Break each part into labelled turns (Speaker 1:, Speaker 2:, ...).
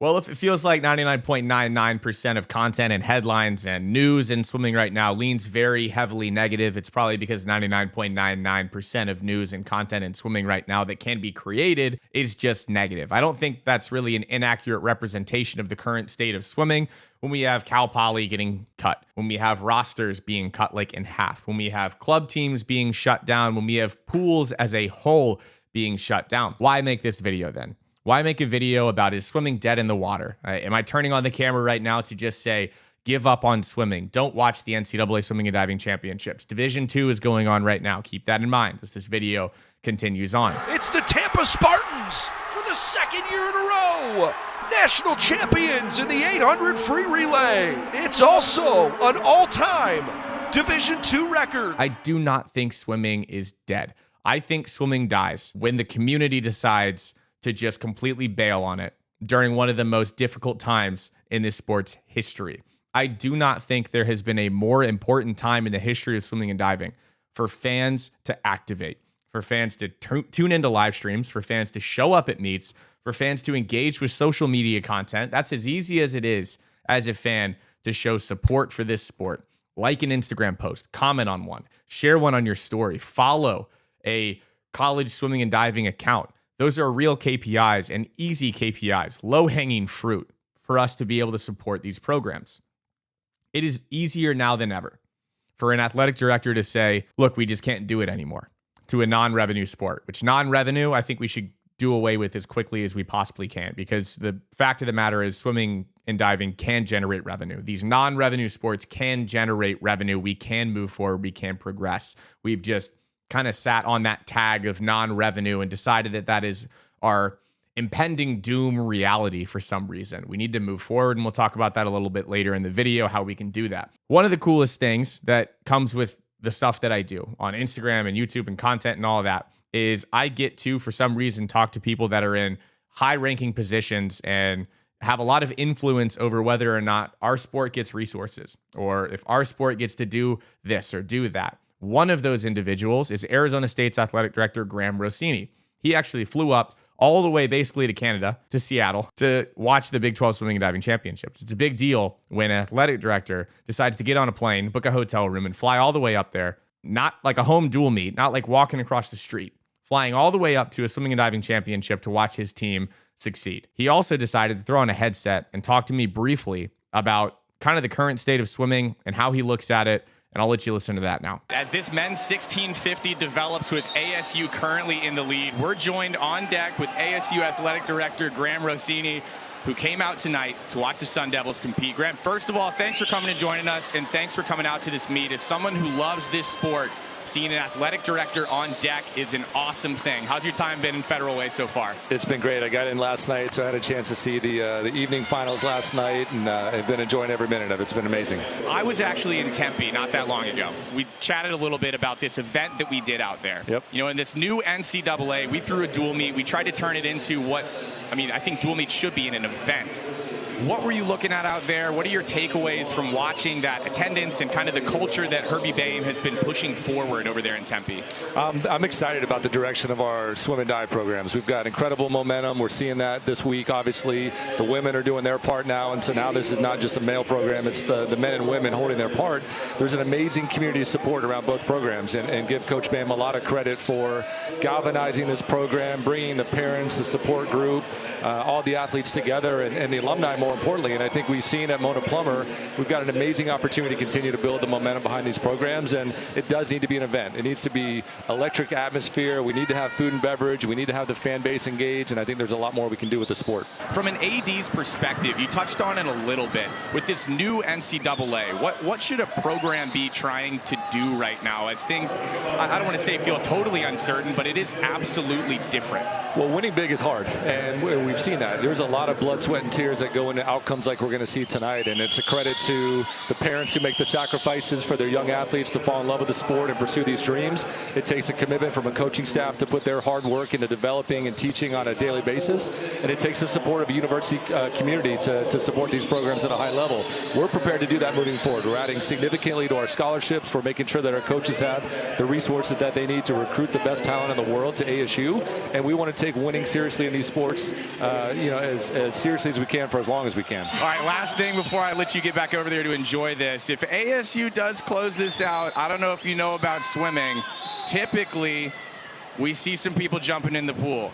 Speaker 1: Well, if it feels like 99.99% of content and headlines and news in swimming right now leans very heavily negative, it's probably because 99.99% of news and content in swimming right now that can be created is just negative. I don't think that's really an inaccurate representation of the current state of swimming. When we have Cal Poly getting cut, when we have rosters being cut like in half, when we have club teams being shut down, when we have pools as a whole being shut down. Why make this video then? Why make a video about is swimming dead in the water? Am I turning on the camera right now to just say, give up on swimming? Don't watch the NCAA Swimming and Diving Championships. Division II is going on right now. Keep that in mind as this video continues on.
Speaker 2: It's the Tampa Spartans for the second year in a row. National champions in the 800 free relay. It's also an all-time Division II record.
Speaker 1: I do not think swimming is dead. I think swimming dies when the community decides to just completely bail on it during one of the most difficult times in this sport's history. I do not think there has been a more important time in the history of swimming and diving for fans to activate, for fans to tune into live streams, for fans to show up at meets, for fans to engage with social media content. That's as easy as it is as a fan to show support for this sport. Like an Instagram post, comment on one, share one on your story, follow a college swimming and diving account. Those are real KPIs and easy KPIs, low-hanging fruit for us to be able to support these programs. It is easier now than ever for an athletic director to say, look, we just can't do it anymore to a non-revenue sport, which non-revenue I think we should do away with as quickly as we possibly can, because the fact of the matter is swimming and diving can generate revenue. These non-revenue sports can generate revenue. We can move forward. We can progress. We've just kind of sat on that tag of non-revenue and decided that that is our impending doom reality for some reason. We need to move forward, and we'll talk about that a little bit later in the video, how we can do that. One of the coolest things that comes with the stuff that I do on Instagram and YouTube and content and all of that is I get to, for some reason, talk to people that are in high-ranking positions and have a lot of influence over whether or not our sport gets resources or if our sport gets to do this or do that. One of those individuals is Arizona State's athletic director, Graham Rossini. He actually flew up all the way basically to Canada, to Seattle, to watch the Big 12 Swimming and Diving Championships. It's a big deal when an athletic director decides to get on a plane, book a hotel room, and fly all the way up there, not like a home dual meet, not like walking across the street, flying all the way up to a swimming and diving championship to watch his team succeed. He also decided to throw on a headset and talk to me briefly about kind of the current state of swimming and how he looks at it. And I'll let you listen to that now.
Speaker 3: As this men's 1650 develops with ASU currently in the lead, we're joined on deck with ASU Athletic Director Graham Rossini, who came out tonight to watch the Sun Devils compete. Graham, first of all, thanks for coming and joining us, and thanks for coming out to this meet. As someone who loves this sport, seeing an athletic director on deck is an awesome thing. How's your time been in Federal Way so far?
Speaker 4: It's been great. I got in last night, so I had a chance to see the evening finals last night, and I've been enjoying every minute of it. It's been amazing.
Speaker 3: I was actually in Tempe not that long ago. We chatted a little bit about this event that we did out there.
Speaker 4: Yep.
Speaker 3: You know, in this new NCAA, we threw a dual meet. We tried to turn it into what, I think dual meet should be in an event. What were you looking at out there? What are your takeaways from watching that attendance and kind of the culture that Herbie Bain has been pushing forward over there in Tempe?
Speaker 4: I'm excited about the direction of our swim and dive programs. We've got incredible momentum. We're seeing that this week. Obviously, the women are doing their part now, and so now this is not just a male program. It's the men and women holding their part. There's an amazing community support around both programs, and give Coach Bain a lot of credit for galvanizing this program, bringing the parents, the support group, all the athletes together, and the alumni more importantly. And I think we've seen at Mona Plummer, we've got an amazing opportunity to continue to build the momentum behind these programs, and it does need to be an event. It needs to be electric atmosphere. We need to have food and beverage. We need to have the fan base engaged, and I think there's a lot more we can do with the sport.
Speaker 3: From an AD's perspective, you touched on it a little bit. With this new NCAA, what should a program be trying to do right now as things, I don't want to say feel totally uncertain, but it is absolutely different?
Speaker 4: Well, winning big is hard, and we've seen that. There's a lot of blood, sweat, and tears that go into outcomes like we're going to see tonight, and it's a credit to the parents who make the sacrifices for their young athletes to fall in love with the sport and pursue these dreams. It takes a commitment from a coaching staff to put their hard work into developing and teaching on a daily basis, and it takes the support of a university community to support these programs at a high level. We're prepared to do that moving forward. We're adding significantly to our scholarships. We're making sure that our coaches have the resources that they need to recruit the best talent in the world to ASU, and we want to take winning seriously in these sports as seriously as we can for as long as we can.
Speaker 3: All right, last thing before I let you get back over there to enjoy this. If ASU does close this out, I don't know if you know about swimming. Typically, we see some people jumping in the pool.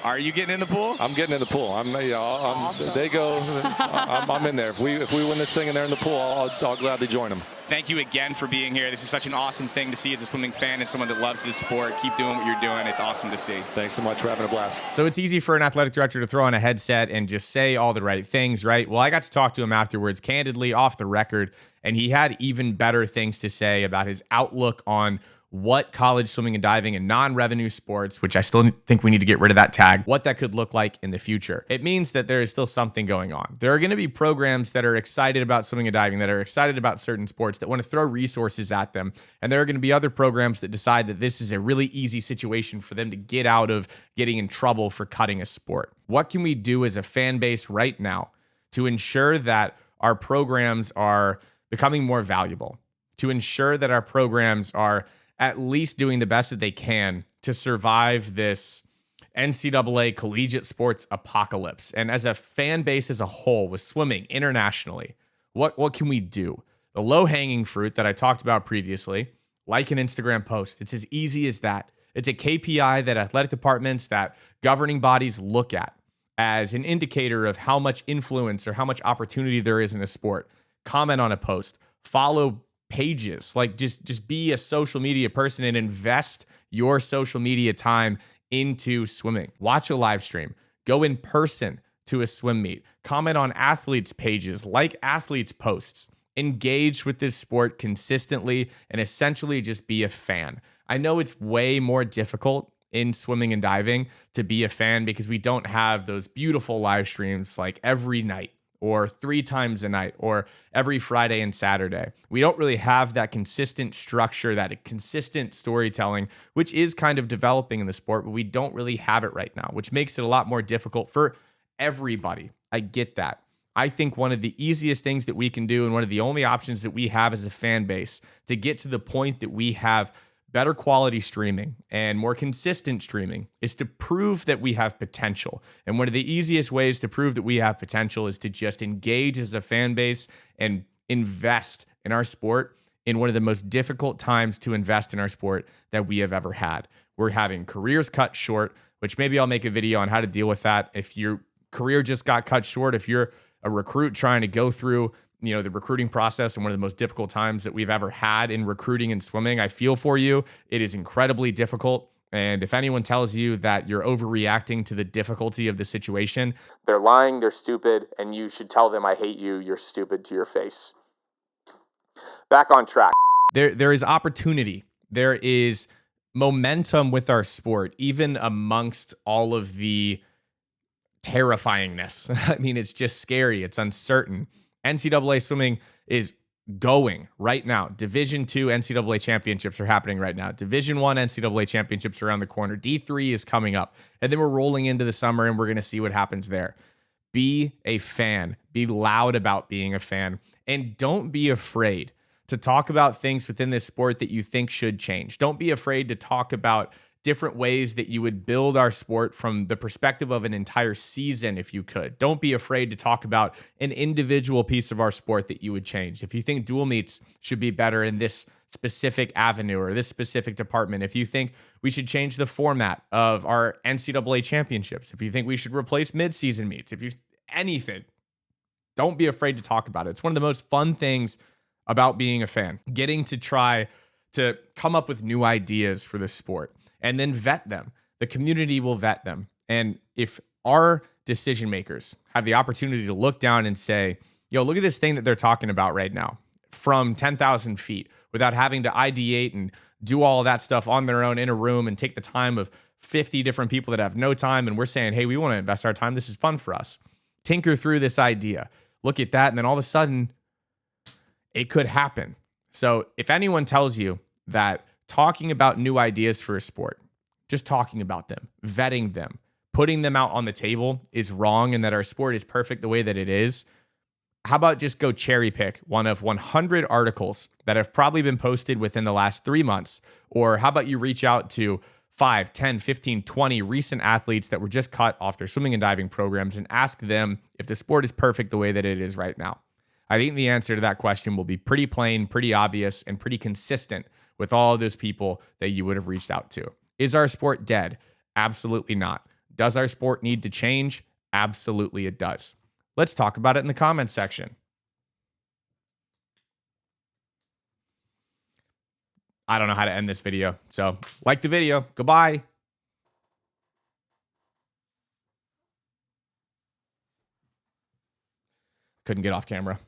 Speaker 3: Are you getting in the pool?
Speaker 4: I'm getting in the pool.
Speaker 3: Awesome.
Speaker 4: They go. I'm in there. If we win this thing and they're in the pool, I'll gladly join them.
Speaker 3: Thank you again for being here. This is such an awesome thing to see as a swimming fan and someone that loves this sport. Keep doing what you're doing. It's awesome to see.
Speaker 4: Thanks so much for having a blast.
Speaker 1: So it's easy for an athletic director to throw on a headset and just say all the right things, right? Well, I got to talk to him afterwards, candidly, off the record, and he had even better things to say about his outlook on what college swimming and diving and non-revenue sports, which I still think we need to get rid of that tag, what that could look like in the future. It means that there is still something going on. There are going to be programs that are excited about swimming and diving, that are excited about certain sports, that want to throw resources at them. And there are going to be other programs that decide that this is a really easy situation for them to get out of getting in trouble for cutting a sport. What can we do as a fan base right now to ensure that our programs are becoming more valuable, to ensure that our programs are at least doing the best that they can to survive this NCAA collegiate sports apocalypse? And as a fan base as a whole with swimming internationally, what can we do? The low-hanging fruit that I talked about previously, like an Instagram post, it's as easy as that. It's a KPI that athletic departments, that governing bodies look at as an indicator of how much influence or how much opportunity there is in a sport. Comment on a post, follow pages, like just be a social media person and invest your social media time into swimming. Watch a live stream, go in person to a swim meet, comment on athletes' pages, like athletes' posts, engage with this sport consistently, and essentially just be a fan. I know it's way more difficult in swimming and diving to be a fan because we don't have those beautiful live streams like every night, or 3 times a night, or every Friday and Saturday. We don't really have that consistent structure, that consistent storytelling, which is kind of developing in the sport, but we don't really have it right now, which makes it a lot more difficult for everybody. I get that. I think one of the easiest things that we can do, and one of the only options that we have as a fan base to get to the point that we have better quality streaming and more consistent streaming, is to prove that we have potential. And one of the easiest ways to prove that we have potential is to just engage as a fan base and invest in our sport in one of the most difficult times to invest in our sport that we have ever had. We're having careers cut short, which maybe I'll make a video on how to deal with that. If your career just got cut short, if you're a recruit trying to go through the recruiting process and one of the most difficult times that we've ever had in recruiting and swimming, I feel for you. It is incredibly difficult. And if anyone tells you that you're overreacting to the difficulty of the situation, they're lying, they're stupid, and you should tell them, I hate you, you're stupid to your face. Back on track. There is opportunity. There is momentum with our sport, even amongst all of the terrifyingness. I mean, it's just scary. It's uncertain. NCAA swimming is going right now. Division II NCAA championships are happening right now. Division I NCAA championships are around the corner. D3 is coming up. And then we're rolling into the summer and we're going to see what happens there. Be a fan. Be loud about being a fan. And don't be afraid to talk about things within this sport that you think should change. Don't be afraid to talk about different ways that you would build our sport from the perspective of an entire season if you could. Don't be afraid to talk about an individual piece of our sport that you would change. If you think dual meets should be better in this specific avenue or this specific department, if you think we should change the format of our NCAA championships, if you think we should replace mid-season meets, anything, don't be afraid to talk about it. It's one of the most fun things about being a fan, getting to try to come up with new ideas for the sport and then vet them. The community will vet them. And if our decision makers have the opportunity to look down and say, yo, look at this thing that they're talking about right now from 10,000 feet without having to ideate and do all of that stuff on their own in a room and take the time of 50 different people that have no time. And we're saying, hey, we want to invest our time. This is fun for us. Tinker through this idea. Look at that. And then all of a sudden, it could happen. So if anyone tells you that talking about new ideas for a sport, just talking about them, vetting them, putting them out on the table is wrong and that our sport is perfect the way that it is, how about just go cherry pick one of 100 articles that have probably been posted within the last 3 months? Or how about you reach out to 5, 10, 15, 20 recent athletes that were just cut off their swimming and diving programs and ask them if the sport is perfect the way that it is right now. I think the answer to that question will be pretty plain, pretty obvious, and pretty consistent with all of those people that you would have reached out to. Is our sport dead? Absolutely not. Does our sport need to change? Absolutely it does. Let's talk about it in the comments section. I don't know how to end this video. So like the video. Goodbye. Couldn't get off camera.